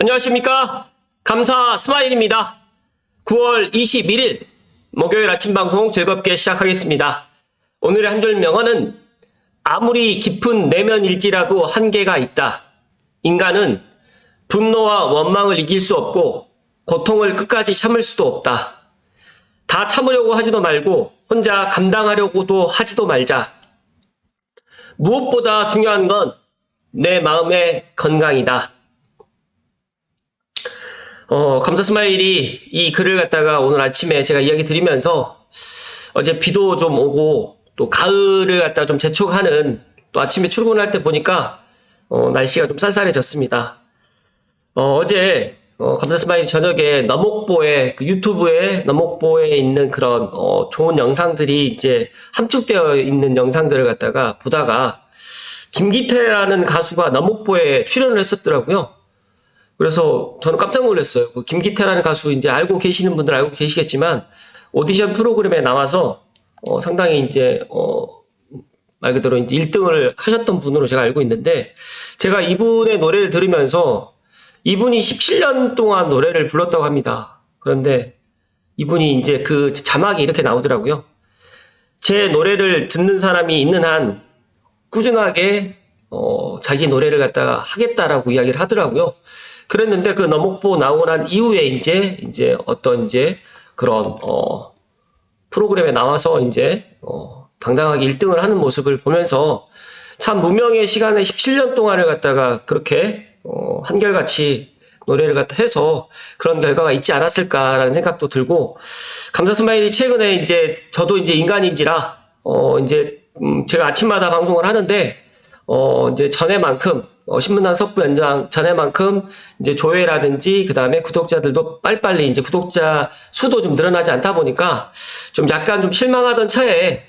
안녕하십니까. 감사 스마일입니다. 9월 21일 목요일 아침 방송 즐겁게 시작하겠습니다. 오늘의 한 줄 명언은 아무리 깊은 내면일지라도 한계가 있다. 인간은 분노와 원망을 이길 수 없고 고통을 끝까지 참을 수도 없다. 다 참으려고 하지도 말고 혼자 감당하려고도 하지도 말자. 무엇보다 중요한 건 내 마음의 건강이다. 감사 스마일이 이 글을 갖다가 오늘 아침에 제가 이야기 드리면서 어제 비도 좀 오고 또 가을을 갖다 좀 재촉하는 또 아침에 출근할 때 보니까 날씨가 좀 쌀쌀해졌습니다. 어제 감사 스마일 저녁에 너목보에 유튜브에 너목보에 있는 그런 좋은 영상들이 이제 함축되어 있는 영상들을 갖다가 보다가 김기태라는 가수가 너목보에 출연을 했었더라고요. 그래서 저는 깜짝 놀랐어요. 그 김기태라는 가수 이제 알고 계시는 분들 알고 계시겠지만 오디션 프로그램에 나와서 상당히 이제 말 그대로 이제 1등을 하셨던 분으로 제가 알고 있는데 제가 이분의 노래를 들으면서 이분이 17년 동안 노래를 불렀다고 합니다. 그런데 이분이 이제 그 자막이 이렇게 나오더라고요. 제 노래를 듣는 사람이 있는 한 꾸준하게 자기 노래를 갖다가 하겠다라고 이야기를 하더라고요. 그랬는데 그 너목보 나오고 난 이후에 이제 어떤 이제 그런 프로그램에 나와서 이제 당당하게 1등을 하는 모습을 보면서 참 무명의 시간에 17년 동안을 갖다가 그렇게 한결같이 노래를 갖다 해서 그런 결과가 있지 않았을까라는 생각도 들고 감사 스마일이 최근에 이제 저도 이제 인간인지라 제가 아침마다 방송을 하는데 이제 전에만큼 신문단 섭부 연장 전에만큼 이제 조회라든지 그 다음에 구독자들도 빨리빨리 이제 구독자 수도 좀 늘어나지 않다 보니까 좀 약간 좀 실망하던 차에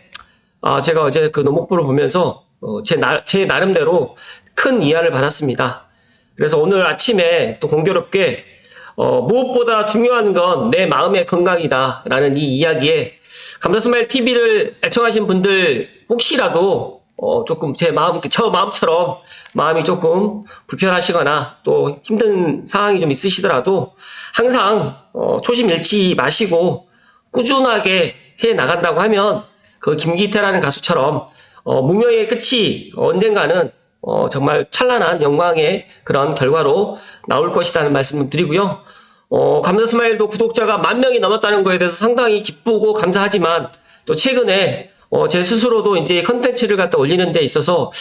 제가 어제 그 노목보를 보면서 제 나름대로 큰 위안을 받았습니다. 그래서 오늘 아침에 또 공교롭게 무엇보다 중요한 건 내 마음의 건강이다 라는 이 이야기에 감사스마일 TV를 애청하신 분들 혹시라도 조금 저 마음처럼 마음이 조금 불편하시거나 또 힘든 상황이 좀 있으시더라도 항상 초심 잃지 마시고 꾸준하게 해 나간다고 하면 그 김기태라는 가수처럼 무명의 끝이 언젠가는 정말 찬란한 영광의 그런 결과로 나올 것이라는 말씀을 드리고요. 감사 스마일도 구독자가 10,000명이 넘었다는 거에 대해서 상당히 기쁘고 감사하지만 또 최근에 제 스스로도 이제 컨텐츠를 갖다 올리는 데 있어서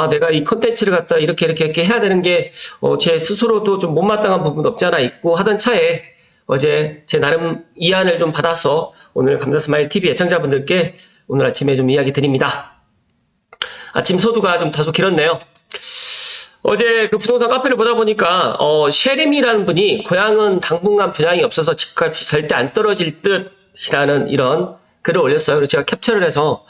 내가 이 컨텐츠를 갖다 이렇게 해야 되는 게 제 스스로도 좀 못마땅한 부분 없지 않아 있고 하던 차에 어제 제 나름 이안을 좀 받아서 오늘 감사 스마일 TV 애청자분들께 오늘 아침에 좀 이야기 드립니다. 아침 소두가 좀 다소 길었네요. 어제 그 부동산 카페를 보다 보니까 셰림이라는 분이 고향은 당분간 분양이 없어서 집값이 절대 안 떨어질 듯이라는 이런 글을 올렸어요. 그래서 제가 캡처를 해서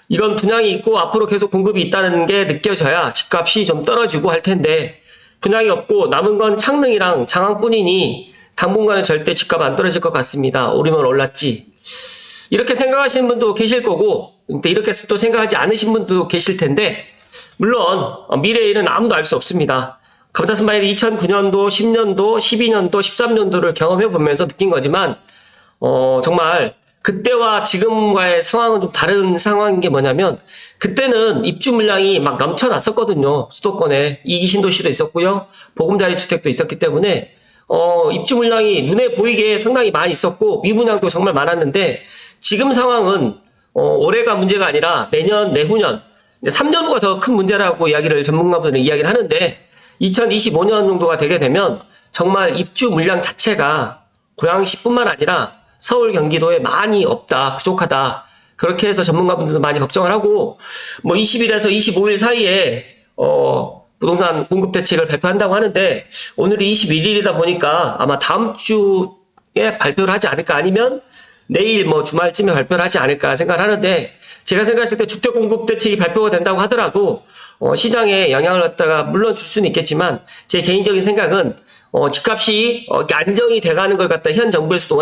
이건 분양이 있고 앞으로 계속 공급이 있다는 게 느껴져야 집값이 좀 떨어지고 할 텐데 분양이 없고 남은 건 창릉이랑 장항뿐이니 당분간은 절대 집값 안 떨어질 것 같습니다. 오르면 올랐지. 이렇게 생각하시는 분도 계실 거고 이렇게 또 생각하지 않으신 분도 계실 텐데 물론 미래의 일은 아무도 알 수 없습니다. 감사 스마일이 2009년도, 10년도, 12년도, 13년도를 경험해 보면서 느낀 거지만 정말 그때와 지금과의 상황은 좀 다른 상황인 게 뭐냐면 그때는 입주 물량이 막 넘쳐났었거든요. 수도권에 이기 신도시도 있었고요. 보금자리 주택도 있었기 때문에 입주 물량이 눈에 보이게 상당히 많이 있었고 미분양도 정말 많았는데 지금 상황은 올해가 문제가 아니라 내년, 내후년 이제 3년 후가 더 큰 문제라고 이야기를 전문가분들은 이야기를 하는데 2025년 정도가 되게 되면 정말 입주 물량 자체가 고양시뿐만 아니라 서울, 경기도에 많이 없다, 부족하다. 그렇게 해서 전문가분들도 많이 걱정을 하고, 20일에서 25일 사이에, 부동산 공급 대책을 발표한다고 하는데, 오늘이 21일이다 보니까 아마 다음 주에 발표를 하지 않을까, 아니면 내일 주말쯤에 발표를 하지 않을까 생각을 하는데, 제가 생각했을 때 주택 공급 대책이 발표가 된다고 하더라도, 시장에 영향을 갖다가 물론 줄 수는 있겠지만, 제 개인적인 생각은, 집값이 안정이 돼가는 걸 갖다 현 정부에서도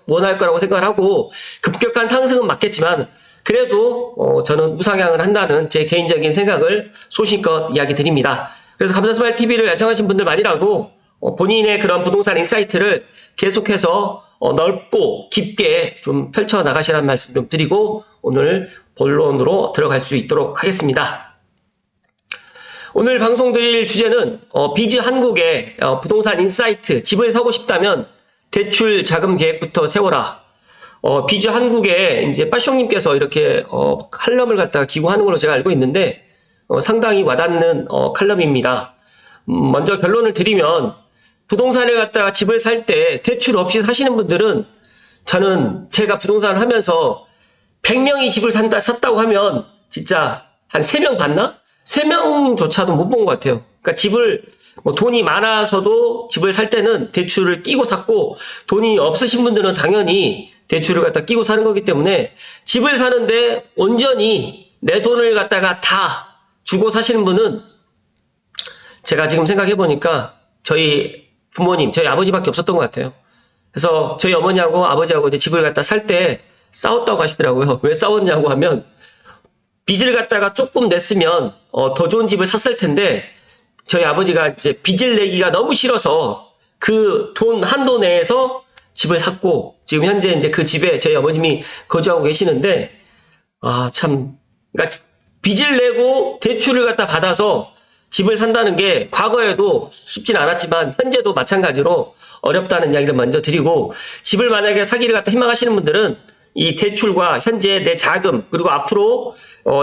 원할 거라고 생각을 하고 급격한 상승은 맞겠지만 그래도 저는 우상향을 한다는 제 개인적인 생각을 소신껏 이야기 드립니다. 그래서 감사스마일 TV를 애청하신 분들만이라도 본인의 그런 부동산 인사이트를 계속해서 넓고 깊게 좀 펼쳐 나가시라는 말씀 좀 드리고 오늘 본론으로 들어갈 수 있도록 하겠습니다. 오늘 방송 드릴 주제는 비즈 한국의 부동산 인사이트, 집을 사고 싶다면 대출 자금 계획부터 세워라. 비즈 한국에 이제 빠숑님께서 이렇게 칼럼을 갖다가 기고하는 걸로 제가 알고 있는데 상당히 와닿는 칼럼입니다. 먼저 결론을 드리면 부동산을 갖다가 집을 살 때 대출 없이 사시는 분들은 저는 제가 부동산을 하면서 100명이 집을 샀다고 하면 진짜 한 3명 봤나? 3명조차도 못 본 것 같아요. 그러니까 집을 돈이 많아서도 집을 살 때는 대출을 끼고 샀고 돈이 없으신 분들은 당연히 대출을 갖다 끼고 사는 거기 때문에 집을 사는데 온전히 내 돈을 갖다가 다 주고 사시는 분은 제가 지금 생각해 보니까 저희 부모님, 저희 아버지밖에 없었던 것 같아요. 그래서 저희 어머니하고 아버지하고 이제 집을 갖다 살 때 싸웠다고 하시더라고요. 왜 싸웠냐고 하면 빚을 갖다가 조금 냈으면 더 좋은 집을 샀을 텐데 저희 아버지가 이제 빚을 내기가 너무 싫어서 그 돈 한도 내에서 집을 샀고 지금 현재 이제 그 집에 저희 어머님이 거주하고 계시는데 그러니까 빚을 내고 대출을 갖다 받아서 집을 산다는 게 과거에도 쉽진 않았지만 현재도 마찬가지로 어렵다는 이야기를 먼저 드리고 집을 만약에 사기를 갖다 희망하시는 분들은 이 대출과 현재 내 자금 그리고 앞으로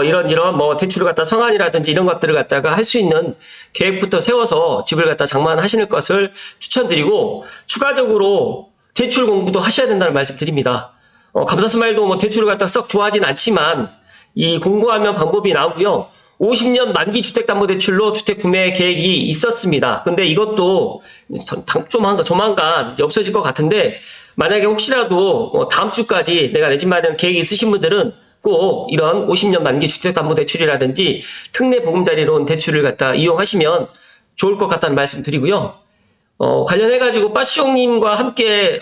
이런 뭐 대출을 갖다 성한이라든지 이런 것들을 갖다가 할 수 있는 계획부터 세워서 집을 갖다 장만하시는 것을 추천드리고 추가적으로 대출 공부도 하셔야 된다는 말씀 드립니다. 감사스마일도 뭐 대출을 갖다 썩 좋아하진 않지만 이 공부하면 방법이 나오고요. 50년 만기 주택담보대출로 주택 구매 계획이 있었습니다. 근데 이것도 조만간 없어질 것 같은데 만약에 혹시라도 다음 주까지 내가 내 집 마련 계획이 있으신 분들은 꼭 이런 50년 만기 주택담보대출이라든지 특례 보금자리론 대출을 갖다 이용하시면 좋을 것 같다는 말씀 드리고요. 관련해가지고 빠숑님과 함께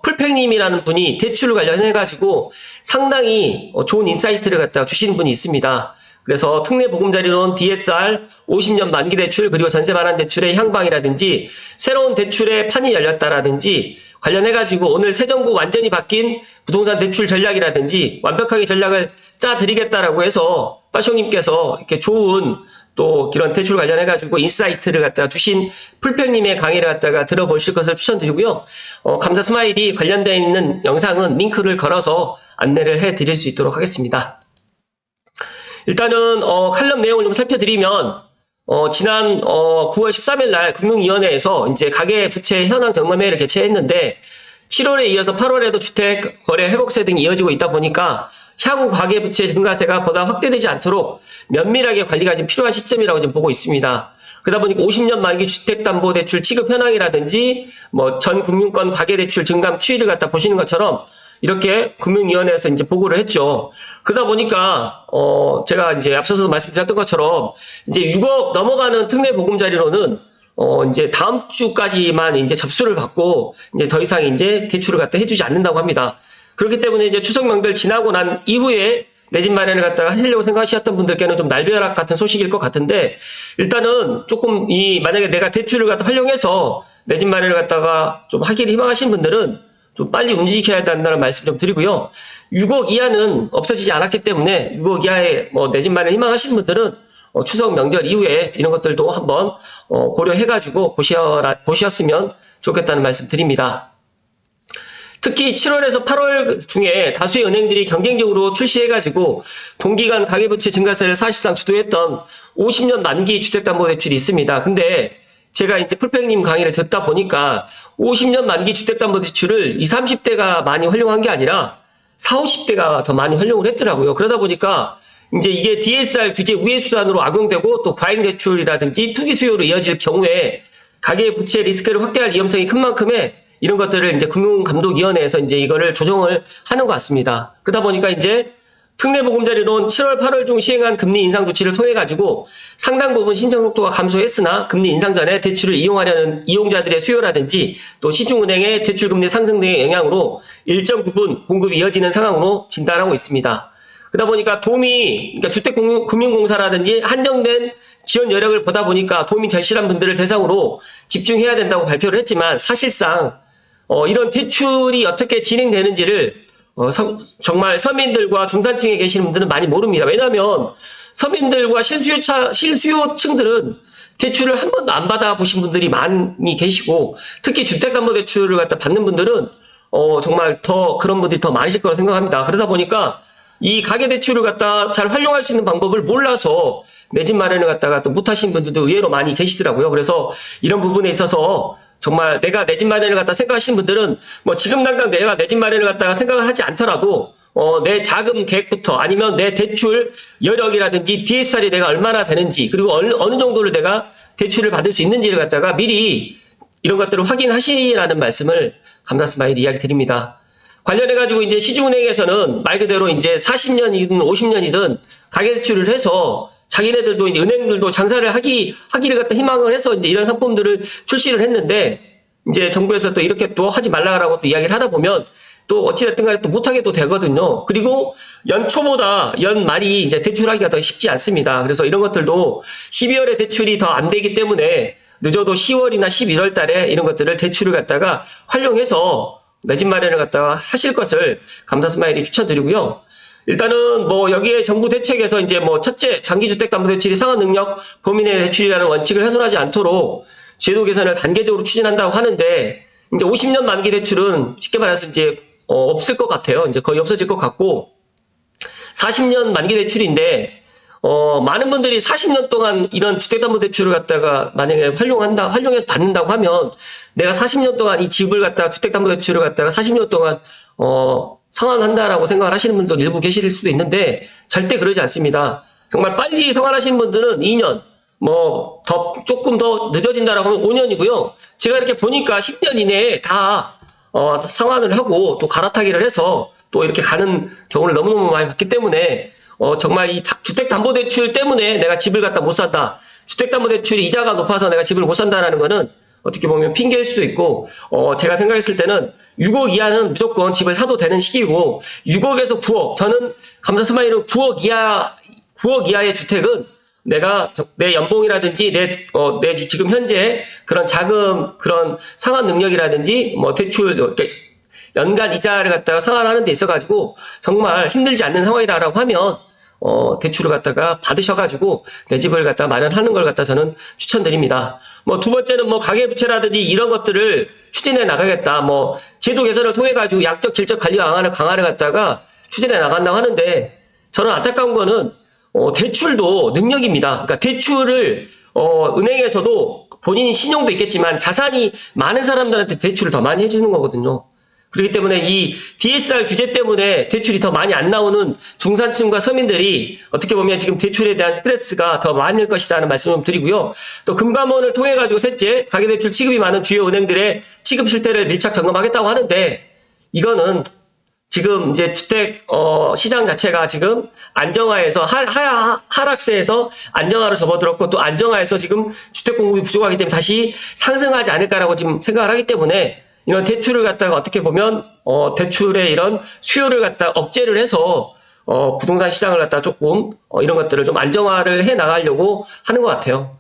풀팽님이라는 분이 대출을 관련해가지고 상당히 좋은 인사이트를 갖다 주시는 분이 있습니다. 그래서 특례 보금자리론 DSR 50년 만기 대출 그리고 전세 반환 대출의 향방이라든지 새로운 대출의 판이 열렸다라든지 관련해가지고 오늘 새 정부 완전히 바뀐 부동산 대출 전략이라든지 완벽하게 전략을 짜드리겠다라고 해서 빠숑님께서 이렇게 좋은 또 이런 대출 관련해가지고 인사이트를 갖다가 주신 풀팽님의 강의를 갖다가 들어보실 것을 추천드리고요. 감사 스마일이 관련되어 있는 영상은 링크를 걸어서 안내를 해드릴 수 있도록 하겠습니다. 일단은 칼럼 내용을 좀 살펴드리면 지난 9월 13일 날 금융위원회에서 이제 가계부채 현황 점검회의를 개최했는데 7월에 이어서 8월에도 주택 거래 회복세 등이 이어지고 있다 보니까 향후 가계부채 증가세가 보다 확대되지 않도록 면밀하게 관리가 좀 필요한 시점이라고 지금 보고 있습니다. 그러다 보니까 50년 만기 주택담보대출 취급 현황이라든지 뭐 전 금융권 가계대출 증감 추이를 갖다 보시는 것처럼 이렇게 금융위원회에서 이제 보고를 했죠. 그러다 보니까 제가 이제 앞서서 말씀드렸던 것처럼 이제 6억 넘어가는 특례 보금자리로는 이제 다음 주까지만 이제 접수를 받고 이제 더 이상 이제 대출을 갖다 해주지 않는다고 합니다. 그렇기 때문에 이제 추석 명절 지나고 난 이후에 내 집 마련을 갖다가 하시려고 생각하셨던 분들께는 좀 날벼락 같은 소식일 것 같은데 일단은 조금 만약에 내가 대출을 갖다 활용해서 내 집 마련을 갖다가 좀 하기를 희망하시는 분들은 좀 빨리 움직여야 된다는 말씀 좀 드리고요. 6억 이하는 없어지지 않았기 때문에 6억 이하에 뭐 내 집 마련 희망하시는 분들은 추석 명절 이후에 이런 것들도 한번 고려해가지고 보셨으면 좋겠다는 말씀 드립니다. 특히 7월에서 8월 중에 다수의 은행들이 경쟁적으로 출시해가지고 동기간 가계부채 증가세를 사실상 주도했던 50년 만기 주택담보대출이 있습니다. 근데 제가 이제 풀팽님 강의를 듣다 보니까 50년 만기 주택담보대출을 20, 30대가 많이 활용한 게 아니라 40, 50대가 더 많이 활용을 했더라고요. 그러다 보니까 이제 이게 DSR 규제 우회 수단으로 악용되고 또 과잉 대출이라든지 투기 수요로 이어질 경우에 가계부채 리스크를 확대할 위험성이 큰 만큼에 이런 것들을 이제 금융감독위원회에서 이제 이거를 조정을 하는 것 같습니다. 그러다 보니까 이제 특례보금자리론 7월, 8월 중 시행한 금리 인상 조치를 통해 가지고 상당 부분 신청 속도가 감소했으나 금리 인상 전에 대출을 이용하려는 이용자들의 수요라든지 또 시중은행의 대출 금리 상승 등의 영향으로 일정 부분 공급이 이어지는 상황으로 진단하고 있습니다. 그러다 보니까 그러니까 주택금융공사라든지 한정된 지원 여력을 보다 보니까 도움이 절실한 분들을 대상으로 집중해야 된다고 발표를 했지만 사실상 이런 대출이 어떻게 진행되는지를 정말 서민들과 중산층에 계시는 분들은 많이 모릅니다. 왜냐하면 서민들과 실수요층들은 대출을 한 번도 안 받아보신 분들이 많이 계시고 특히 주택담보대출을 갖다 받는 분들은 정말 더 그런 분들이 더 많으실 거라고 생각합니다. 그러다 보니까 이 가계대출을 갖다 잘 활용할 수 있는 방법을 몰라서 내 집 마련을 갖다가 또 못하시는 분들도 의외로 많이 계시더라고요. 그래서 이런 부분에 있어서 정말 내가 내 집 마련을 갖다 생각하시는 분들은 뭐 지금 당장 내가 내 집 마련을 갖다가 생각을 하지 않더라도 내 자금 계획부터 아니면 내 대출 여력이라든지 DSR이 내가 얼마나 되는지 그리고 어느 정도를 내가 대출을 받을 수 있는지를 갖다가 미리 이런 것들을 확인하시라는 말씀을 감사스마일이 이야기 드립니다. 관련해가지고 이제 시중은행에서는 말 그대로 이제 40년이든 50년이든 가계대출을 해서 자기네들도 이제 은행들도 장사를 하기를 갖다 희망을 해서 이제 이런 상품들을 출시를 했는데 이제 정부에서 또 이렇게 또 하지 말라고 또 이야기를 하다 보면 또 어찌됐든 간에 또 못하게 또 되거든요. 그리고 연초보다 연말이 이제 대출하기가 더 쉽지 않습니다. 그래서 이런 것들도 12월에 대출이 더 안 되기 때문에 늦어도 10월이나 11월 달에 이런 것들을 대출을 갖다가 활용해서 내 집 마련을 갖다가 하실 것을 감사스마일이 추천드리고요. 일단은 뭐 여기에 정부 대책에서 이제 뭐 첫째 장기주택담보대출이 상환 능력 범위 내 대출이라는 원칙을 훼손하지 않도록 제도 개선을 단계적으로 추진한다고 하는데 이제 50년 만기 대출은 쉽게 말해서 이제 없을 것 같아요. 이제 거의 없어질 것 같고 40년 만기 대출인데 많은 분들이 40년 동안 이런 주택담보대출을 갖다가 만약에 활용해서 받는다고 하면 내가 40년 동안 이 집을 갖다가 주택담보대출을 갖다가 40년 동안 상환한다라고 생각을 하시는 분도 일부 계실 수도 있는데 절대 그러지 않습니다. 정말 빨리 상환하시는 분들은 2년, 조금 더 늦어진다라고 하면 5년이고요. 제가 이렇게 보니까 10년 이내에 다 상환을 하고 또 갈아타기를 해서 또 이렇게 가는 경우를 너무너무 많이 봤기 때문에 정말 이 주택담보대출 때문에 내가 집을 갖다 못 산다. 주택담보대출이 이자가 높아서 내가 집을 못 산다라는 거는 어떻게 보면 핑계일 수도 있고, 제가 생각했을 때는 6억 이하는 무조건 집을 사도 되는 시기고, 6억에서 9억. 저는 감사스마일은 9억 이하의 주택은 내가 내 연봉이라든지 내 지금 현재 그런 자금, 그런 상환 능력이라든지 대출, 연간 이자를 갖다가 상환하는 데 있어가지고 정말 힘들지 않는 상황이라고 하면 대출을 갖다가 받으셔가지고 내 집을 갖다 마련하는 걸 갖다 저는 추천드립니다. 두 번째는 가계부채라든지 이런 것들을 추진해 나가겠다. 제도 개선을 통해 가지고 양적 질적 관리 강화를 갖다가 추진해 나간다고 하는데 저는 안타까운 거는 대출도 능력입니다. 그러니까 대출을 은행에서도 본인 신용도 있겠지만 자산이 많은 사람들한테 대출을 더 많이 해주는 거거든요. 그렇기 때문에 이 DSR 규제 때문에 대출이 더 많이 안 나오는 중산층과 서민들이 어떻게 보면 지금 대출에 대한 스트레스가 더 많을 것이라는 말씀을 드리고요. 또 금감원을 통해 가지고 셋째 가계대출 취급이 많은 주요 은행들의 취급 실태를 밀착 점검하겠다고 하는데 이거는 지금 이제 주택 시장 자체가 지금 안정화에서 하락세에서 안정화로 접어들었고 또 안정화에서 지금 주택 공급이 부족하기 때문에 다시 상승하지 않을까라고 지금 생각을 하기 때문에 이런 대출을 갖다가 어떻게 보면 대출의 이런 수요를 갖다 억제를 해서 부동산 시장을 갖다 조금 이런 것들을 좀 안정화를 해 나가려고 하는 것 같아요.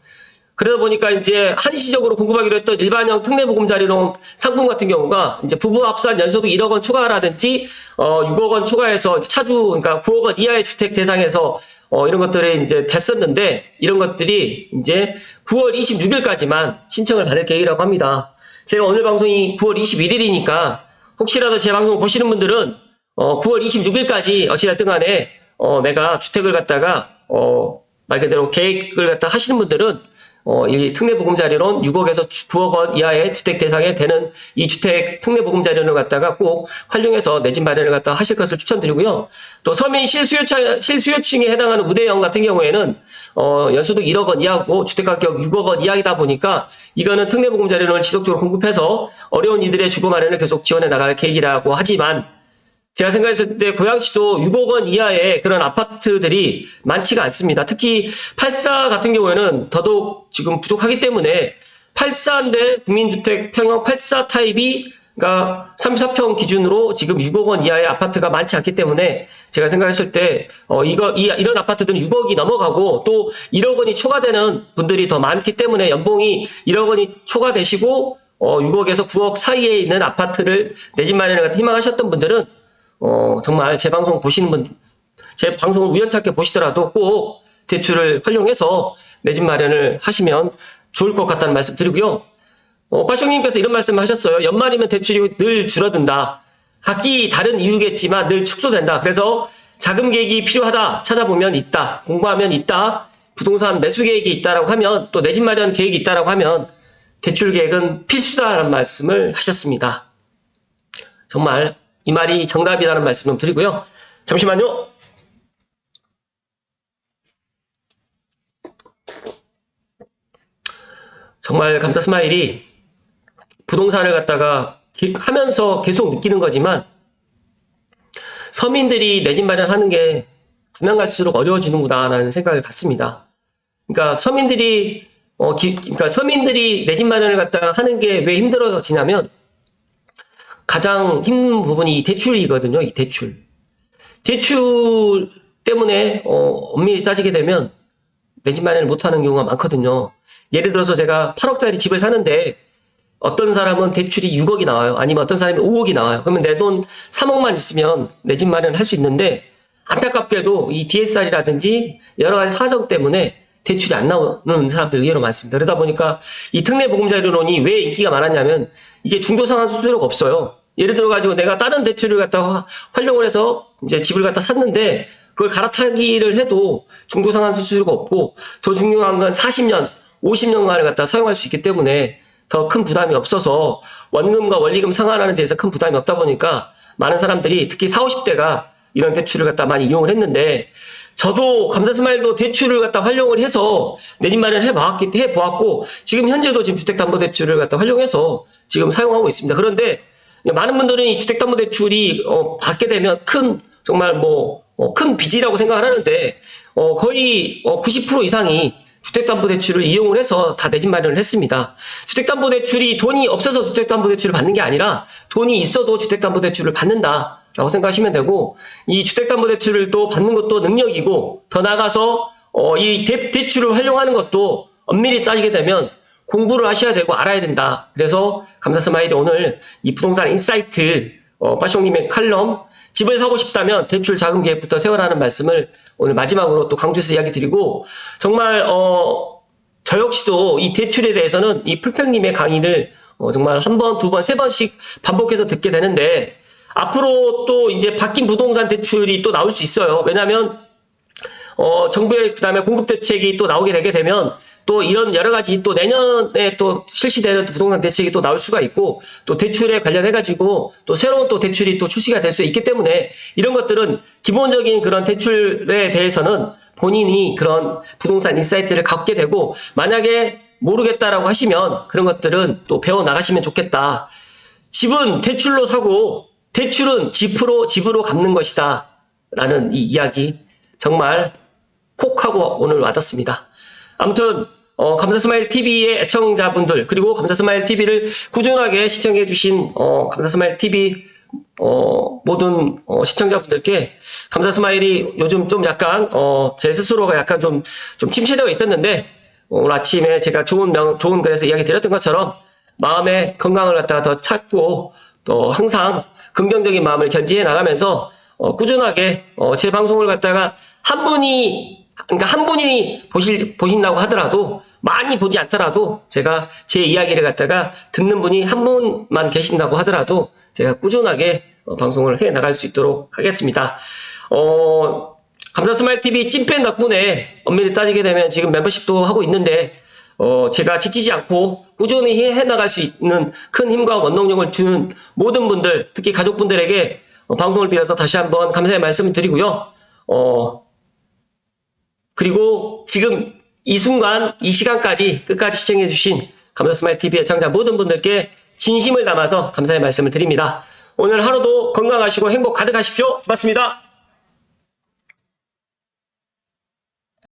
그러다 보니까 이제 한시적으로 공급하기로 했던 일반형 특례보금자리론 상품 같은 경우가 이제 부부 합산 연소득 1억 원 초과라든지 6억 원 초과해서 그러니까 9억 원 이하의 주택 대상에서 이런 것들이 이제 됐었는데 이런 것들이 이제 9월 26일까지만 신청을 받을 계획이라고 합니다. 제가 오늘 방송이 9월 21일이니까 혹시라도 제 방송을 보시는 분들은 9월 26일까지 어찌됐든 간에 내가 주택을 갖다가 말 그대로 계획을 갖다 하시는 분들은 이 특례보금자리론 6억에서 9억 원 이하의 주택 대상에 되는 이 주택 특례보금자리론을 갖다가 꼭 활용해서 내 집 마련을 갖다 하실 것을 추천드리고요. 또 서민 실수요층에 해당하는 우대형 같은 경우에는 연소득 1억 원 이하고 주택가격 6억 원 이하이다 보니까 이거는 특례보금자리론을 지속적으로 공급해서 어려운 이들의 주거 마련을 계속 지원해 나갈 계획이라고 하지만 제가 생각했을 때 고양시도 6억 원 이하의 그런 아파트들이 많지가 않습니다. 특히 84 같은 경우에는 더더욱 지금 부족하기 때문에 84인데 국민주택 평형 84 타입이 그러니까 34평 기준으로 지금 6억 원 이하의 아파트가 많지 않기 때문에 제가 생각했을 때 이런 아파트들은 6억이 넘어가고 또 1억 원이 초과되는 분들이 더 많기 때문에 연봉이 1억 원이 초과되시고 6억에서 9억 사이에 있는 아파트를 내 집 마련을 희망하셨던 분들은 정말 제 방송 보시는 분, 제 방송을 우연찮게 보시더라도 꼭 대출을 활용해서 내 집 마련을 하시면 좋을 것 같다는 말씀 드리고요. 빠숑님께서 이런 말씀을 하셨어요. 연말이면 대출이 늘 줄어든다. 각기 다른 이유겠지만 늘 축소된다. 그래서 자금 계획이 필요하다. 찾아보면 있다. 공부하면 있다. 부동산 매수 계획이 있다라고 하면 또 내 집 마련 계획이 있다라고 하면 대출 계획은 필수다라는 말씀을 하셨습니다. 정말 이 말이 정답이라는 말씀을 드리고요. 잠시만요. 정말 감사 스마일이 부동산을 갖다가 하면서 계속 느끼는 거지만 서민들이 내 집 마련하는 게 가면 갈수록 어려워지는구나라는 생각을 갖습니다. 그러니까 서민들이 내 집 마련을 갖다가 하는 게 왜 힘들어지냐면 가장 힘든 부분이 이 대출이거든요. 이 대출 때문에 엄밀히 따지게 되면 내 집 마련을 못하는 경우가 많거든요. 예를 들어서 제가 8억짜리 집을 사는데 어떤 사람은 대출이 6억이 나와요. 아니면 어떤 사람이 5억이 나와요. 그러면 내 돈 3억만 있으면 내 집 마련을 할 수 있는데 안타깝게도 이 DSR이라든지 여러 가지 사정 때문에 대출이 안 나오는 사람들 의외로 많습니다. 그러다 보니까 이 특례보금자리론이 왜 인기가 많았냐면 이게 중도상환 수수료가 없어요. 예를 들어가지고 내가 다른 대출을 갖다 활용을 해서 이제 집을 갖다 샀는데 그걸 갈아타기를 해도 중도상환 수수료가 없고 더 중요한 건 40년, 50년간을 갖다 사용할 수 있기 때문에 더 큰 부담이 없어서 원금과 원리금 상환하는 데서 큰 부담이 없다 보니까 많은 사람들이 특히 40, 50대가 이런 대출을 갖다 많이 이용을 했는데 저도 감사스마일도 대출을 갖다 활용을 해서 내 집 마련을 해보았고 지금 현재도 지금 주택담보대출을 갖다 활용해서 지금 사용하고 있습니다. 그런데 많은 분들은 이 주택담보대출이 받게 되면 정말 큰 빚이라고 생각을 하는데 거의 90% 이상이 주택담보대출을 이용을 해서 다 내 집 마련을 했습니다. 주택담보대출이 돈이 없어서 주택담보대출을 받는 게 아니라 돈이 있어도 주택담보대출을 받는다라고 생각하시면 되고 이 주택담보대출을 또 받는 것도 능력이고 더 나아가서 이 대출을 활용하는 것도 엄밀히 따지게 되면 공부를 하셔야 되고 알아야 된다. 그래서 감사스마일이 오늘 이 부동산 인사이트 빠숑님의 칼럼 집을 사고 싶다면 대출 자금 계획부터 세워라는 말씀을 오늘 마지막으로 또 강조해서 이야기 드리고 정말 저 역시도 이 대출에 대해서는 이 풀팽님의 강의를 정말 한 번, 두 번, 세 번씩 반복해서 듣게 되는데 앞으로 또 이제 바뀐 부동산 대출이 또 나올 수 있어요. 왜냐하면 정부의 그다음에 공급 대책이 또 나오게 되게 되면 또 이런 여러 가지 또 내년에 또 실시되는 부동산 대책이 또 나올 수가 있고 또 대출에 관련해 가지고 또 새로운 또 대출이 또 출시가 될 수 있기 때문에 이런 것들은 기본적인 그런 대출에 대해서는 본인이 그런 부동산 인사이트를 갖게 되고 만약에 모르겠다라고 하시면 그런 것들은 또 배워 나가시면 좋겠다. 집은 대출로 사고 대출은 집으로 갚는 것이다. 라는 이 이야기 정말 콕 하고 오늘 와닿습니다. 아무튼 감사스마일 TV의 애청자분들 그리고 감사스마일 TV를 꾸준하게 시청해주신 감사스마일 TV 모든 시청자분들께 감사스마일이 요즘 좀 약간 제 스스로가 약간 좀 침체되어 있었는데 오늘 아침에 제가 좋은 글에서 이야기 드렸던 것처럼 마음의 건강을 갖다가 더 찾고 또 항상 긍정적인 마음을 견지해 나가면서 꾸준하게 제 방송을 갖다가 한 분이 보신다고 하더라도 많이 보지 않더라도 제가 제 이야기를 갖다가 듣는 분이 한 분만 계신다고 하더라도 제가 꾸준하게 방송을 해 나갈 수 있도록 하겠습니다. 감사스마일TV 찐팬 덕분에 엄밀히 따지게 되면 지금 멤버십도 하고 있는데 제가 지치지 않고 꾸준히 해 나갈 수 있는 큰 힘과 원동력을 주는 모든 분들 특히 가족분들에게 방송을 빌어서 다시 한번 감사의 말씀을 드리고요. 그리고 지금 이 순간, 이 시간까지 끝까지 시청해주신 감사스마일TV 애청자 모든 분들께 진심을 담아서 감사의 말씀을 드립니다. 오늘 하루도 건강하시고 행복 가득하십시오. 고맙습니다.